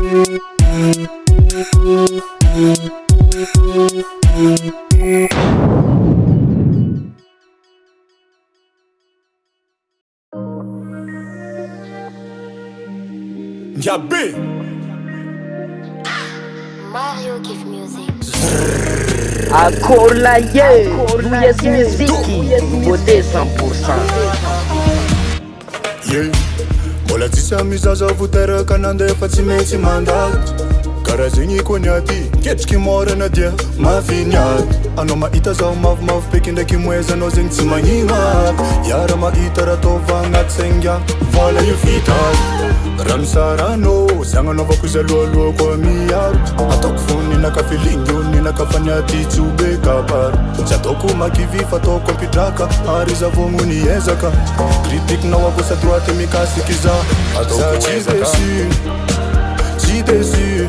Yabe Mario give music. Akola ye, Gasy miziki, nouveauté 100%. Yeah, mbola tsisy amizaza voteraka nandefa tsy maintsy mandady. Karaha zegny kony aty, ketriky morana dia mafiniady. Anao mahita zao mavomavo peky ndraiky moeza anao zegny tsy magnina. Yara mahita raha tova agnaty sainga, vola io vitazy. Raha misaranao, zagnanaovako izy alohalohako miaro. Ataoko fo ninaka feeling io, ninaka faniaty tsy ho be kabary. Tsy ataoko makivy fa ataoko ampidraka, ary iza vogno niezaka. Kritikinao à gauche à droite mikasiky za, za tsy déçu, tsy déçu.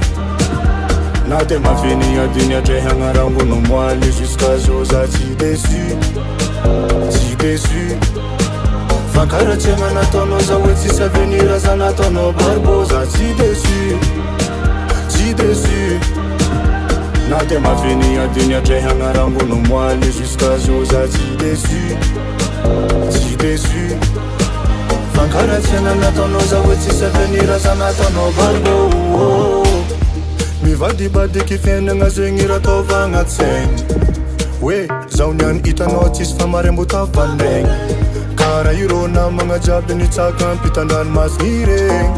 Na de mafiny adiny atrehagna rangono moaly jusqu'à zo za tsy déçu, tsy déçu. Fa karatsegna nataonao za hoe tsisy avenir za nataonao barbo, za tsy déçu, tsy déçu. Na de mafiny adiny atrehagna rangono moaly jusqu'à zo za tsy déçu, tsy déçu. Fa karatsegna nataonao za hoe tsisy avenir za nataonao barbo. Mivadibadiky fiainagna zegny raha tova agnaty saigny. Hoe zaho niany hitanao tsisy famarembo tavalegny. Karaha irô namagna jiaby nitsaka ampitan-dranomasiny regny.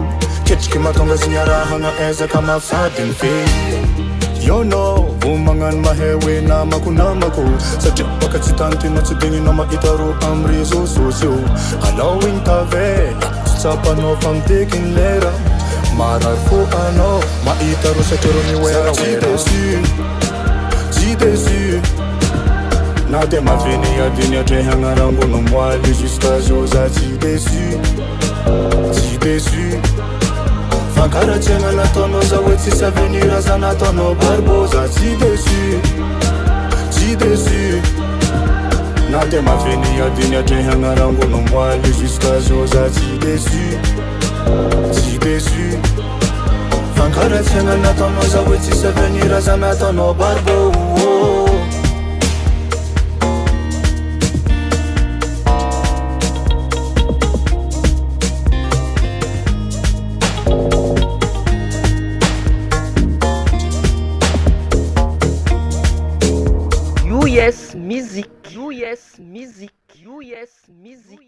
Ketriky mahatonga zigny arahagna ezaka mafy sady mifehy. Yo no, vo magnano mahay hoe namako. Satria baka tsy tantinao tsy digninao mahita ro am réseaux sociaux. Alao igny tavela, tsy tsapanao fa miteky ny lera. Marary fo anao, mahita ro satria ro miwera. Tsy déçu, tsy déçu. Na de mafiny adiny atrehagna rangono moaly jusqu'à zo za tsy déçu, tsy déçu. Fa karatsegna nataonao za hoe tsisy avenir za nataonao barbo, za tsy déçu, tsy déçu. Na de mafiny adiny atrehagna rangono moaly jusqu'à zo za tsy déçu, tsy déçu. Fa karatsegna nataonao za hoe tsisy avenir za nataonao barbo. US music, US music, US music.